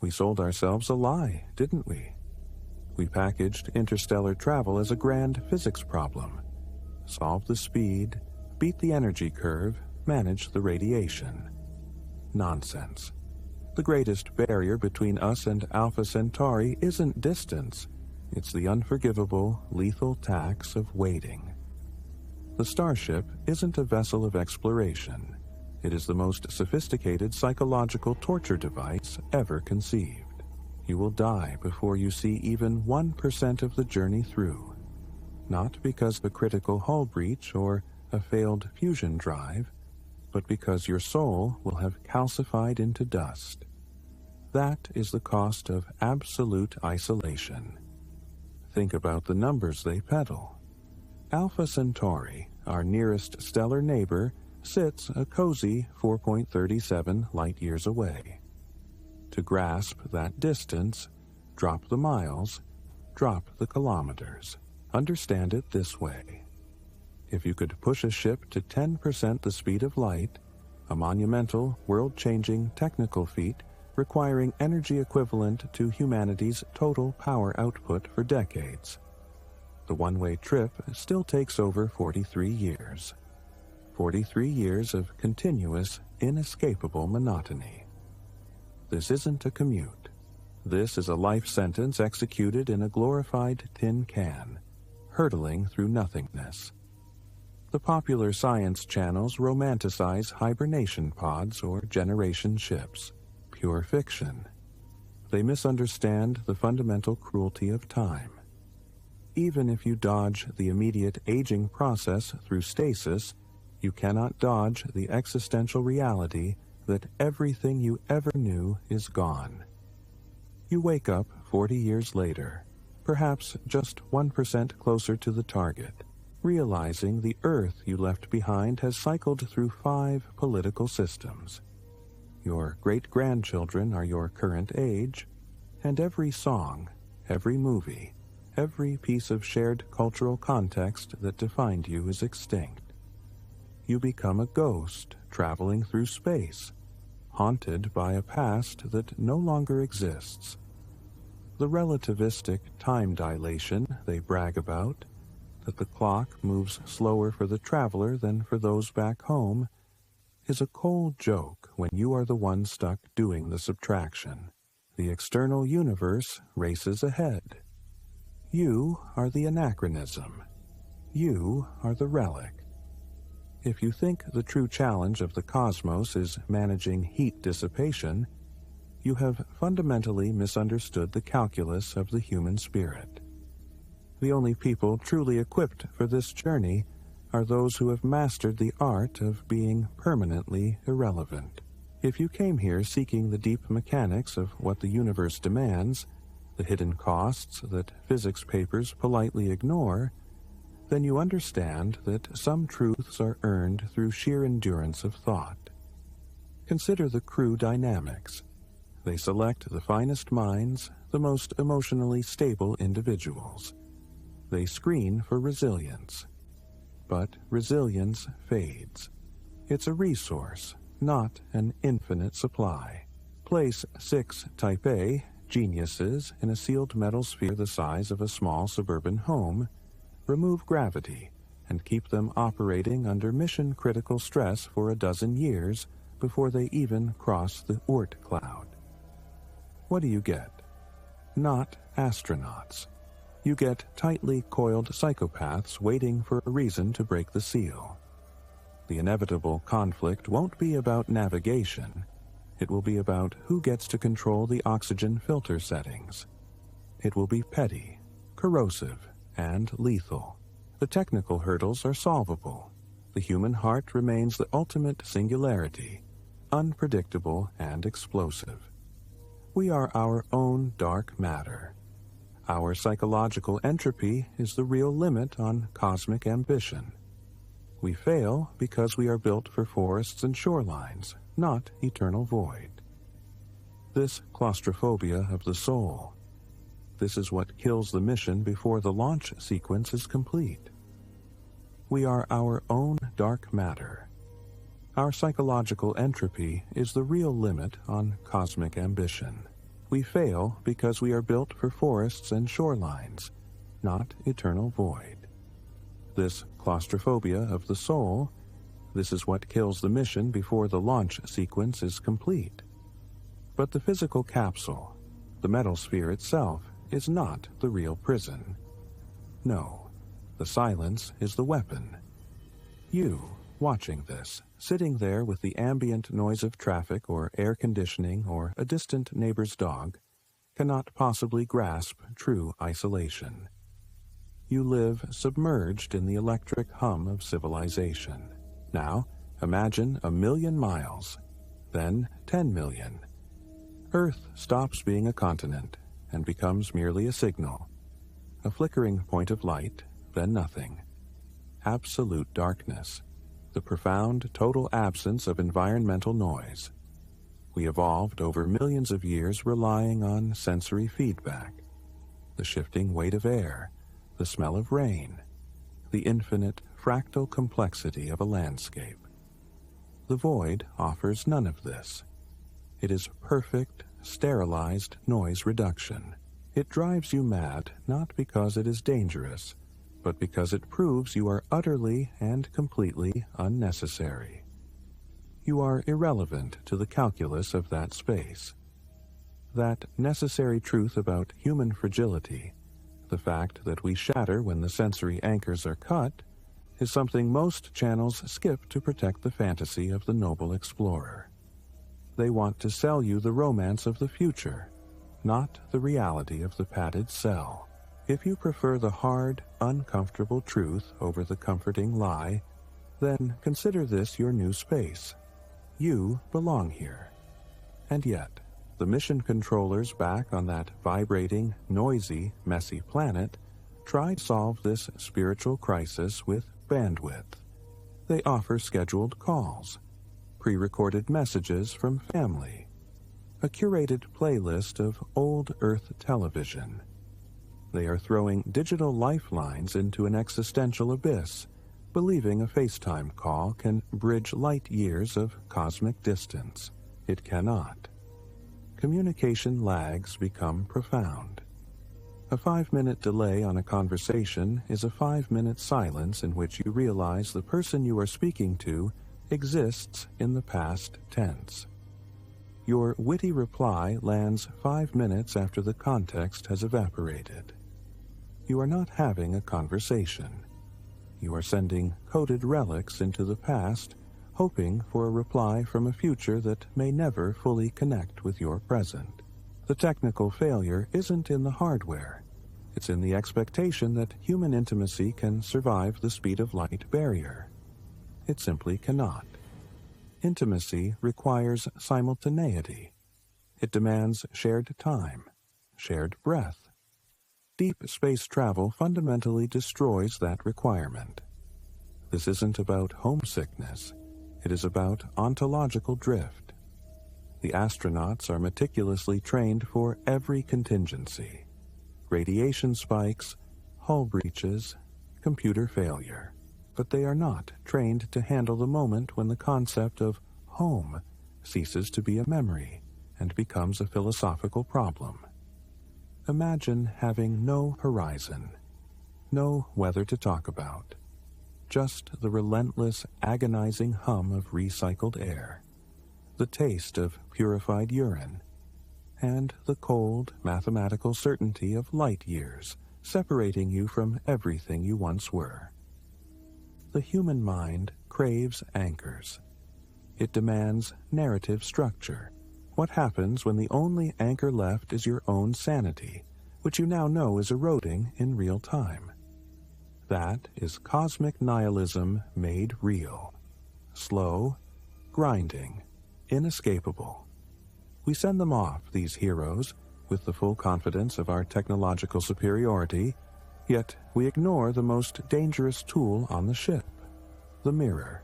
We sold ourselves a lie, didn't we? We packaged interstellar travel as a grand physics problem. Solve the speed, beat the energy curve, manage the radiation. Nonsense. The greatest barrier between us and Alpha Centauri isn't distance. It's the unforgivable, lethal tax of waiting. The starship isn't a vessel of exploration. It is the most sophisticated psychological torture device ever conceived. You will die before you see even 1% of the journey through. Not because of a critical hull breach or a failed fusion drive, but because your soul will have calcified into dust. That is the cost of absolute isolation. Think about the numbers they peddle. Alpha Centauri, our nearest stellar neighbor, sits a cozy 4.37 light-years away. To grasp that distance, drop the miles, drop the kilometers. Understand it this way. If you could push a ship to 10% the speed of light, a monumental, world-changing technical feat requiring energy equivalent to humanity's total power output for decades, the one-way trip still takes over 43 years. 43 years of continuous, inescapable monotony. This isn't a commute. This is a life sentence executed in a glorified tin can, hurtling through nothingness. The popular science channels romanticize hibernation pods or generation ships. Pure fiction. They misunderstand the fundamental cruelty of time. Even if you dodge the immediate aging process through stasis, you cannot dodge the existential reality that everything you ever knew is gone. You wake up 40 years later, perhaps just 1% closer to the target, realizing the Earth you left behind has cycled through 5 political systems. Your great-grandchildren are your current age, and every song, every movie, every piece of shared cultural context that defined you is extinct. You become a ghost traveling through space, haunted by a past that no longer exists. The relativistic time dilation they brag about, that the clock moves slower for the traveler than for those back home, is a cold joke when you are the one stuck doing the subtraction. The external universe races ahead. You are the anachronism. You are the relic. If you think the true challenge of the cosmos is managing heat dissipation, you have fundamentally misunderstood the calculus of the human spirit. The only people truly equipped for this journey are those who have mastered the art of being permanently irrelevant. If you came here seeking the deep mechanics of what the universe demands, the hidden costs that physics papers politely ignore, then you understand that some truths are earned through sheer endurance of thought. Consider the crew dynamics. They select the finest minds, the most emotionally stable individuals. They screen for resilience. But resilience fades. It's a resource, not an infinite supply. Place 6 Type A geniuses in a sealed metal sphere the size of a small suburban home, remove gravity, and keep them operating under mission-critical stress for a dozen years before they even cross the Oort cloud. What do you get? Not astronauts. You get tightly coiled psychopaths waiting for a reason to break the seal. The inevitable conflict won't be about navigation. It will be about who gets to control the oxygen filter settings. It will be petty, corrosive, and lethal. The technical hurdles are solvable. The human heart remains the ultimate singularity, unpredictable and explosive. We are our own dark matter. Our psychological entropy is the real limit on cosmic ambition. We fail because we are built for forests and shorelines, not eternal void. This claustrophobia of the soul. This is what kills the mission before the launch sequence is complete. We are our own dark matter. Our psychological entropy is the real limit on cosmic ambition. We fail because we are built for forests and shorelines, not eternal void. This claustrophobia of the soul, this is what kills the mission before the launch sequence is complete. But the physical capsule, the metal sphere itself, is not the real prison. No, the silence is the weapon. You, watching this, sitting there with the ambient noise of traffic or air conditioning or a distant neighbor's dog, cannot possibly grasp true isolation. You live submerged in the electric hum of civilization. Now, imagine 1,000,000 miles, then 10 million. Earth stops being a continent and becomes merely a signal, a flickering point of light, then nothing. Absolute darkness, the profound total absence of environmental noise. We evolved over millions of years relying on sensory feedback, the shifting weight of air, the smell of rain, the infinite fractal complexity of a landscape. The void offers none of this. It is perfect, sterilized noise reduction. It drives you mad not because it is dangerous, but because it proves you are utterly and completely unnecessary. You are irrelevant to the calculus of that space. That necessary truth about human fragility, the fact that we shatter when the sensory anchors are cut, is something most channels skip to protect the fantasy of the noble explorer. They want to sell you the romance of the future, not the reality of the padded cell. If you prefer the hard, uncomfortable truth over the comforting lie, then consider this your new space. You belong here. And yet, the mission controllers back on that vibrating, noisy, messy planet try to solve this spiritual crisis with bandwidth. They offer scheduled calls, pre-recorded messages from family, a curated playlist of old Earth television. They are throwing digital lifelines into an existential abyss, believing a FaceTime call can bridge light years of cosmic distance. It cannot. Communication lags become profound. A 5-minute delay on a conversation is a 5-minute silence in which you realize the person you are speaking to exists in the past tense. Your witty reply lands 5 minutes after the context has evaporated. You are not having a conversation. You are sending coded relics into the past, hoping for a reply from a future that may never fully connect with your present. The technical failure isn't in the hardware. It's in the expectation that human intimacy can survive the speed of light barrier. It simply cannot. Intimacy requires simultaneity. It demands shared time, shared breath. Deep space travel fundamentally destroys that requirement. This isn't about homesickness. It is about ontological drift. The astronauts are meticulously trained for every contingency: radiation spikes, hull breaches, computer failure. But they are not trained to handle the moment when the concept of home ceases to be a memory and becomes a philosophical problem. Imagine having no horizon, no weather to talk about, just the relentless, agonizing hum of recycled air, the taste of purified urine, and the cold, mathematical certainty of light years separating you from everything you once were. The human mind craves anchors. It demands narrative structure. What happens when the only anchor left is your own sanity, which you now know is eroding in real time? That is cosmic nihilism made real. Slow, grinding, inescapable. We send them off, these heroes, with the full confidence of our technological superiority, yet we ignore the most dangerous tool on the ship, the mirror.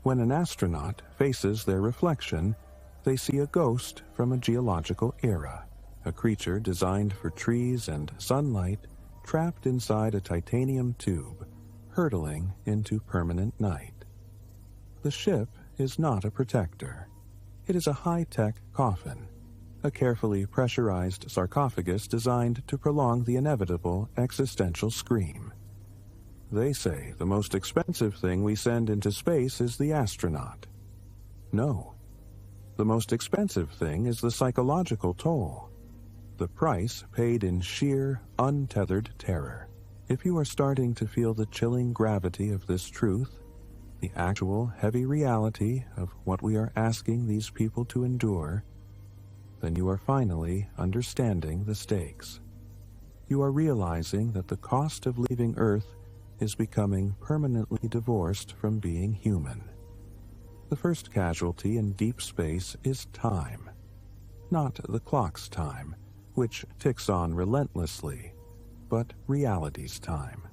When an astronaut faces their reflection, they see a ghost from a geological era, a creature designed for trees and sunlight, trapped inside a titanium tube, hurtling into permanent night. The ship is not a protector. It is a high-tech coffin. a carefully pressurized sarcophagus designed to prolong the inevitable existential scream. They say the most expensive thing we send into space is the astronaut. No. The most expensive thing is the psychological toll, the price paid in sheer, untethered terror. If you are starting to feel the chilling gravity of this truth, the actual heavy reality of what we are asking these people to endure, then you are finally understanding the stakes. You are realizing that the cost of leaving Earth is becoming permanently divorced from being human. The first casualty in deep space is time. Not the clock's time, which ticks on relentlessly, but reality's time.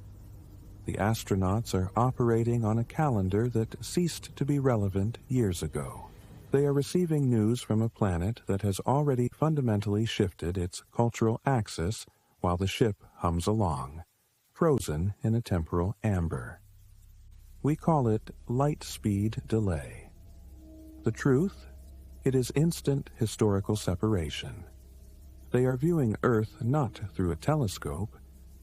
The astronauts are operating on a calendar that ceased to be relevant years ago. They are receiving news from a planet that has already fundamentally shifted its cultural axis while the ship hums along, frozen in a temporal amber. We call it light speed delay. The truth? It is instant historical separation. They are viewing Earth not through a telescope,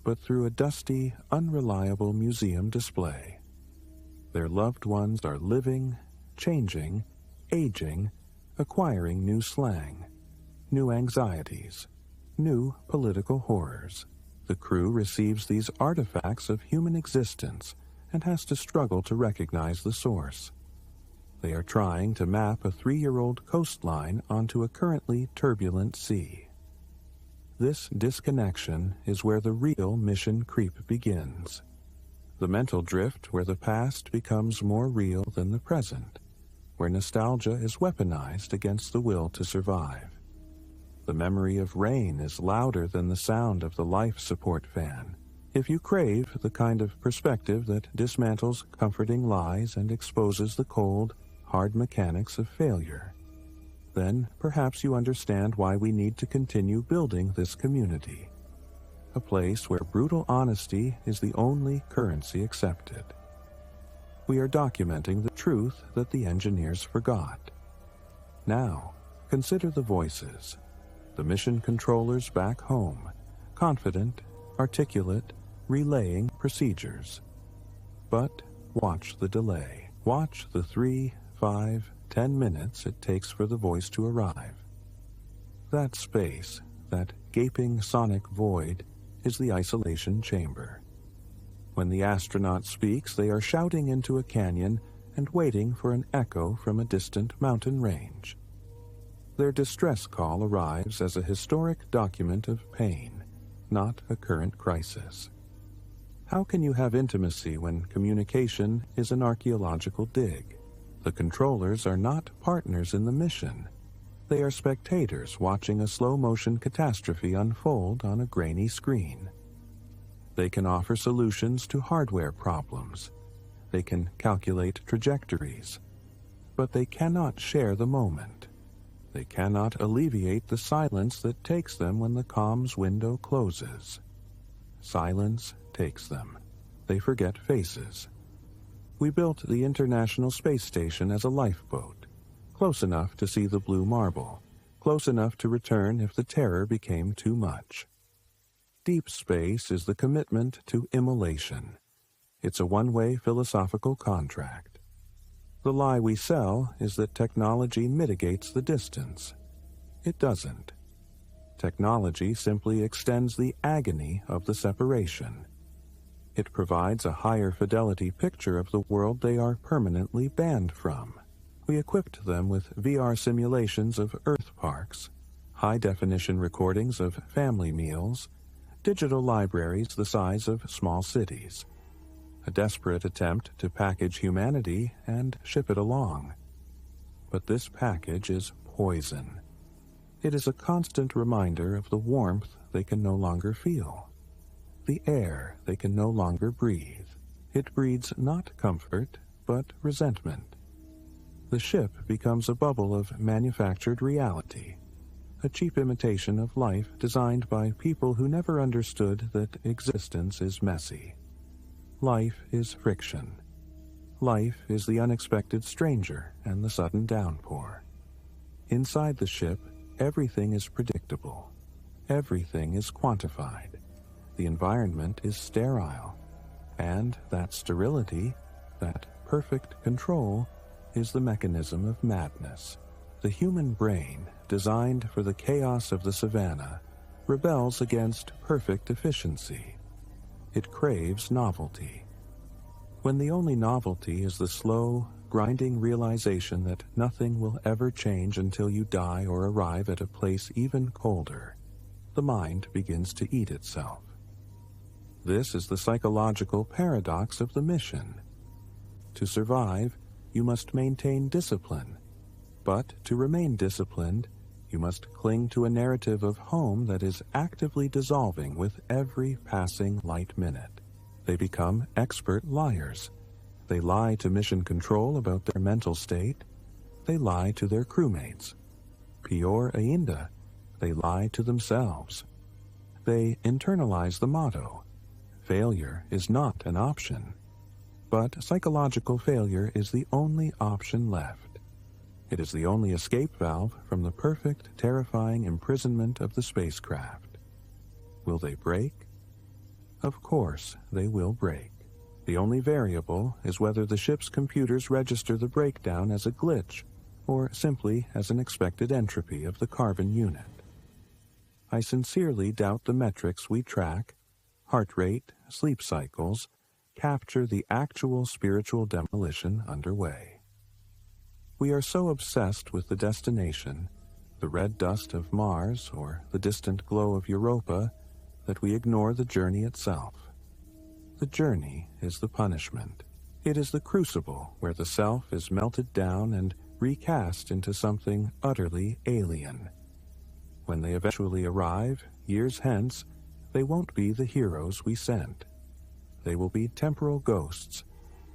but through a dusty, unreliable museum display. Their loved ones are living, changing, aging, acquiring new slang, new anxieties, new political horrors. The crew receives these artifacts of human existence and has to struggle to recognize the source. They are trying to map a 3-year-old coastline onto a currently turbulent sea. This disconnection is where the real mission creep begins. The mental drift where the past becomes more real than the present, where nostalgia is weaponized against the will to survive. The memory of rain is louder than the sound of the life support fan. If you crave the kind of perspective that dismantles comforting lies and exposes the cold, hard mechanics of failure, then perhaps you understand why we need to continue building this community. A place where brutal honesty is the only currency accepted. We are documenting the truth that the engineers forgot. Now, consider the voices, the mission controllers back home, confident, articulate, relaying procedures. But watch the delay. Watch the 3, 5, 10 minutes it takes for the voice to arrive. That space, that gaping sonic void, is the isolation chamber. When the astronaut speaks, they are shouting into a canyon and waiting for an echo from a distant mountain range. Their distress call arrives as a historic document of pain, not a current crisis. How can you have intimacy when communication is an archaeological dig? The controllers are not partners in the mission. They are spectators watching a slow-motion catastrophe unfold on a grainy screen. They can offer solutions to hardware problems. They can calculate trajectories. But they cannot share the moment. They cannot alleviate the silence that takes them when the comms window closes. Silence takes them. They forget faces. We built the International Space Station as a lifeboat, close enough to see the blue marble, close enough to return if the terror became too much. Deep space is the commitment to immolation. It's a one-way philosophical contract. The lie we sell is that technology mitigates the distance. It doesn't. Technology simply extends the agony of the separation. It provides a higher fidelity picture of the world they are permanently banned from. We equipped them with VR simulations of Earth parks, high-definition recordings of family meals, digital libraries the size of small cities. A desperate attempt to package humanity and ship it along. But this package is poison. It is a constant reminder of the warmth they can no longer feel, the air they can no longer breathe. It breeds not comfort, but resentment. The ship becomes a bubble of manufactured reality, a cheap imitation of life designed by people who never understood that existence is messy. Life is friction. Life is the unexpected stranger and the sudden downpour. Inside the ship, Everything is predictable. Everything is quantified. The environment is sterile. And that sterility, that perfect control, is the mechanism of madness. The human brain, designed for the chaos of the savannah, rebels against perfect efficiency. It craves novelty. When the only novelty is the slow, grinding realization that nothing will ever change until you die or arrive at a place even colder, the mind begins to eat itself. This is the psychological paradox of the mission. To survive, you must maintain discipline, but to remain disciplined, you must cling to a narrative of home that is actively dissolving with every passing light minute. They become expert liars. They lie to mission control about their mental state. They lie to their crewmates. Peor ainda, they lie to themselves. They internalize the motto, failure is not an option. But psychological failure is the only option left. It is the only escape valve from the perfect, terrifying imprisonment of the spacecraft. Will they break? Of course they will break. The only variable is whether the ship's computers register the breakdown as a glitch or simply as an expected entropy of the carbon unit. I sincerely doubt the metrics we track, heart rate, sleep cycles, capture the actual spiritual demolition underway. We are so obsessed with the destination, the red dust of Mars or the distant glow of Europa, that we ignore the journey itself. The journey is the punishment. It is the crucible where the self is melted down and recast into something utterly alien. When they eventually arrive, years hence, they won't be the heroes we sent. They will be temporal ghosts,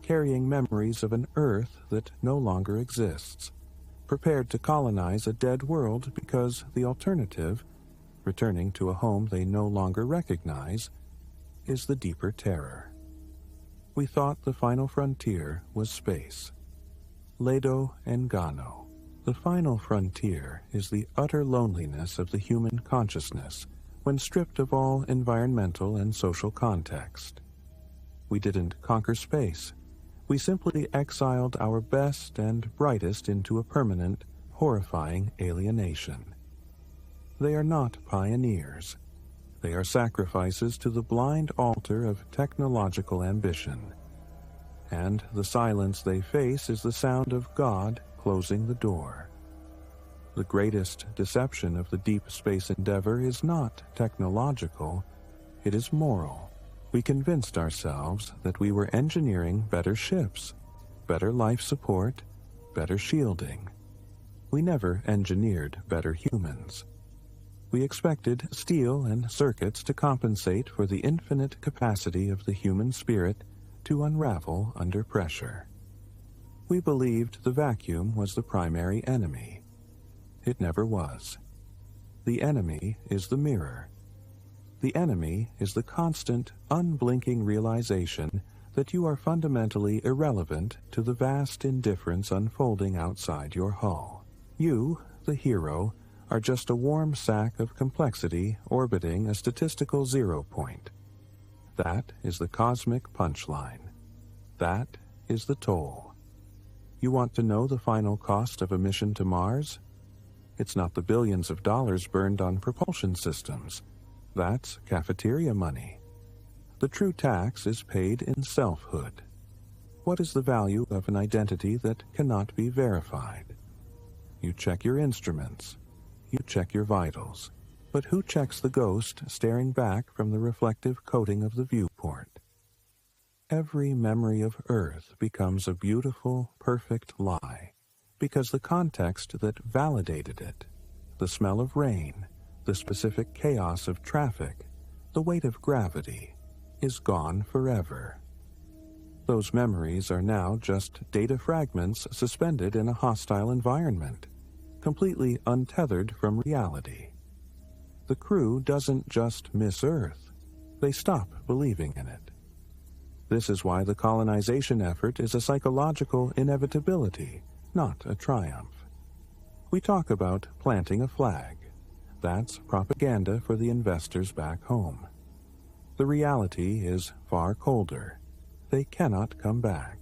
carrying memories of an Earth that no longer exists, prepared to colonize a dead world because the alternative, returning to a home they no longer recognize, is the deeper terror. We thought the final frontier was space. Ledo and Gano. The final frontier is the utter loneliness of the human consciousness when stripped of all environmental and social context. We didn't conquer space. We simply exiled our best and brightest into a permanent, horrifying alienation. They are not pioneers. They are sacrifices to the blind altar of technological ambition. And the silence they face is the sound of God closing the door. The greatest deception of the deep space endeavor is not technological, it is moral. We convinced ourselves that we were engineering better ships, better life support, better shielding. We never engineered better humans. We expected steel and circuits to compensate for the infinite capacity of the human spirit to unravel under pressure. We believed the vacuum was the primary enemy. It never was. The enemy is the mirror. The enemy is the constant, unblinking realization that you are fundamentally irrelevant to the vast indifference unfolding outside your hull. You, the hero, are just a warm sack of complexity orbiting a statistical zero point. That is the cosmic punchline. That is the toll. You want to know the final cost of a mission to Mars? It's not the billions of dollars burned on propulsion systems. That's cafeteria money. The true tax is paid in selfhood. What is the value of an identity that cannot be verified? You check your instruments. You check your vitals. But who checks the ghost staring back from the reflective coating of the viewport? Every memory of Earth becomes a beautiful, perfect lie, because the context that validated it, the smell of rain, the specific chaos of traffic, the weight of gravity, is gone forever. Those memories are now just data fragments suspended in a hostile environment, completely untethered from reality. The crew doesn't just miss Earth, they stop believing in it. This is why the colonization effort is a psychological inevitability, not a triumph. We talk about planting a flag. That's propaganda for the investors back home. The reality is far colder. They cannot come back.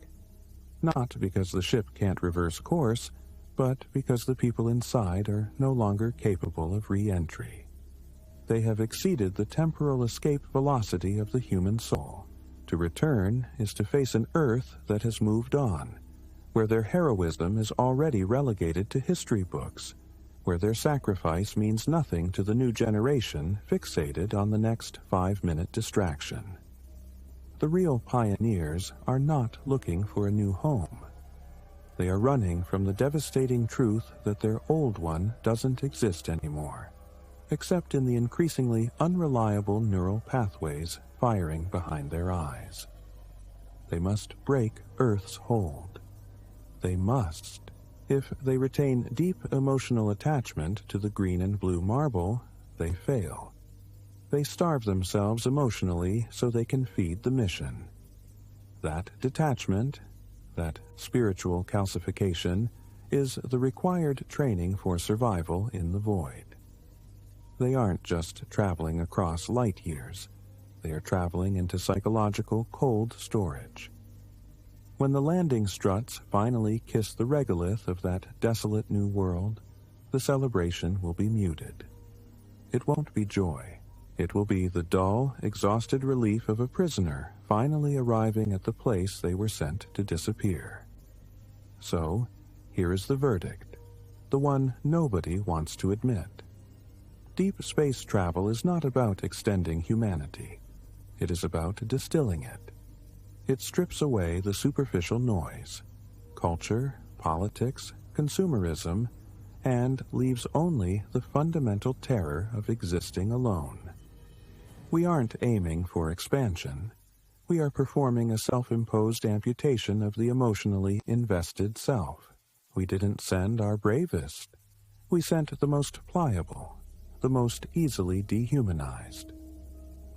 Not because the ship can't reverse course, but because the people inside are no longer capable of re-entry. They have exceeded the temporal escape velocity of the human soul. To return is to face an Earth that has moved on, where their heroism is already relegated to history books, where their sacrifice means nothing to the new generation fixated on the next 5-minute distraction. The real pioneers are not looking for a new home. They are running from the devastating truth that their old one doesn't exist anymore, except in the increasingly unreliable neural pathways firing behind their eyes. They must break Earth's hold. They must. If they retain deep emotional attachment to the green and blue marble, they fail. They starve themselves emotionally so they can feed the mission. That detachment, that spiritual calcification, is the required training for survival in the void. They aren't just traveling across light years. They are traveling into psychological cold storage. When the landing struts finally kiss the regolith of that desolate new world, the celebration will be muted. It won't be joy. It will be the dull, exhausted relief of a prisoner finally arriving at the place they were sent to disappear. So, here is the verdict, the one nobody wants to admit. Deep space travel is not about extending humanity. It is about distilling it. It strips away the superficial noise, culture, politics, consumerism, and leaves only the fundamental terror of existing alone. We aren't aiming for expansion. We are performing a self-imposed amputation of the emotionally invested self. We didn't send our bravest. We sent the most pliable, the most easily dehumanized.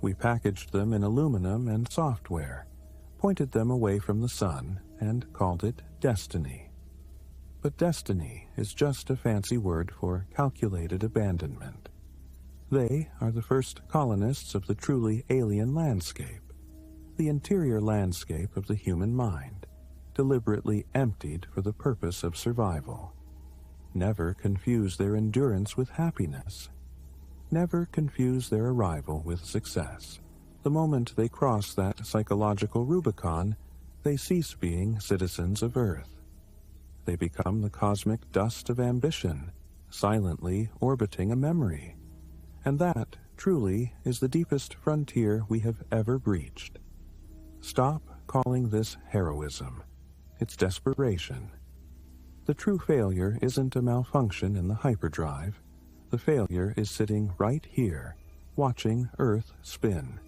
We packaged them in aluminum and software, pointed them away from the sun, and called it destiny. But destiny is just a fancy word for calculated abandonment. They are the first colonists of the truly alien landscape, the interior landscape of the human mind, deliberately emptied for the purpose of survival. Never confuse their endurance with happiness. Never confuse their arrival with success. The moment they cross that psychological Rubicon, they cease being citizens of Earth. They become the cosmic dust of ambition, silently orbiting a memory. And that, truly, is the deepest frontier we have ever breached. Stop calling this heroism. It's desperation. The true failure isn't a malfunction in the hyperdrive. The failure is sitting right here, watching Earth spin.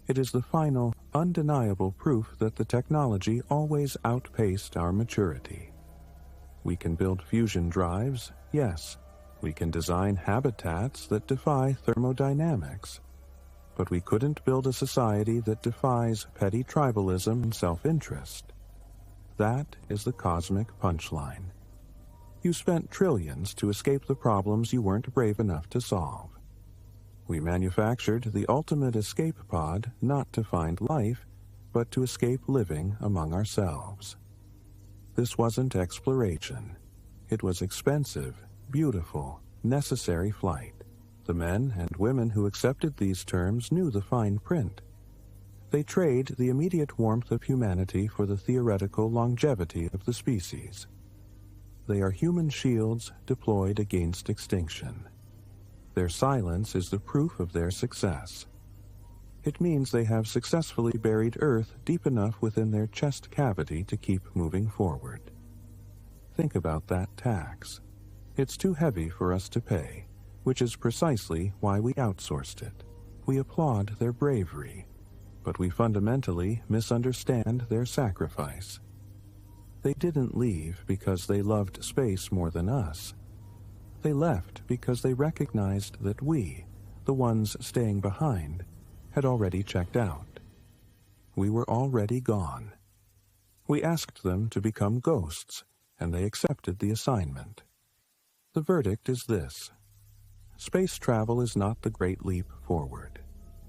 It is the final, undeniable proof that the technology always outpaced our maturity. We can build fusion drives, yes. We can design habitats that defy thermodynamics. But we couldn't build a society that defies petty tribalism and self-interest. That is the cosmic punchline. You spent trillions to escape the problems you weren't brave enough to solve. We manufactured the ultimate escape pod not to find life, but to escape living among ourselves. This wasn't exploration. It was expensive, beautiful, necessary flight. The men and women who accepted these terms knew the fine print. They trade the immediate warmth of humanity for the theoretical longevity of the species. They are human shields deployed against extinction. Their silence is the proof of their success. It means they have successfully buried Earth deep enough within their chest cavity to keep moving forward. Think about that tax. It's too heavy for us to pay, which is precisely why we outsourced it. We applaud their bravery, but we fundamentally misunderstand their sacrifice. They didn't leave because they loved space more than us. They left because they recognized that we, the ones staying behind, had already checked out. We were already gone. We asked them to become ghosts, and they accepted the assignment. The verdict is this: space travel is not the great leap forward.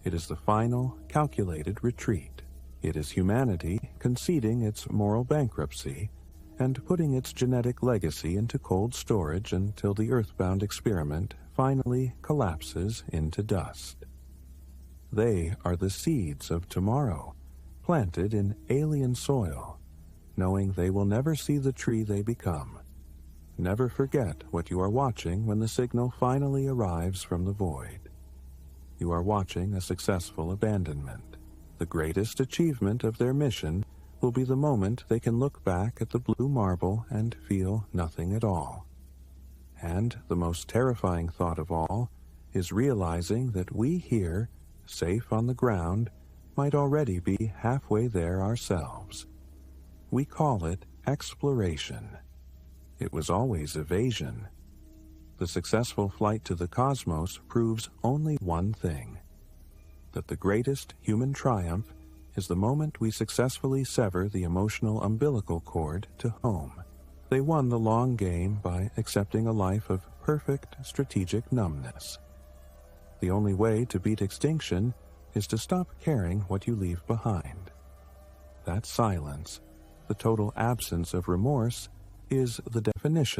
It is the final, calculated retreat. It is humanity conceding its moral bankruptcy and putting its genetic legacy into cold storage until the earthbound experiment finally collapses into dust. They are the seeds of tomorrow, planted in alien soil, knowing they will never see the tree they become. Never forget what you are watching when the signal finally arrives from the void. You are watching a successful abandonment. The greatest achievement of their mission will be the moment they can look back at the blue marble and feel nothing at all. And the most terrifying thought of all is realizing that we here, safe on the ground, might already be halfway there ourselves. We call it exploration. It was always evasion. The successful flight to the cosmos proves only one thing: that the greatest human triumph is the moment we successfully sever the emotional umbilical cord to home. They won the long game by accepting a life of perfect strategic numbness. The only way to beat extinction is to stop caring what you leave behind. That silence, the total absence of remorse, is the definition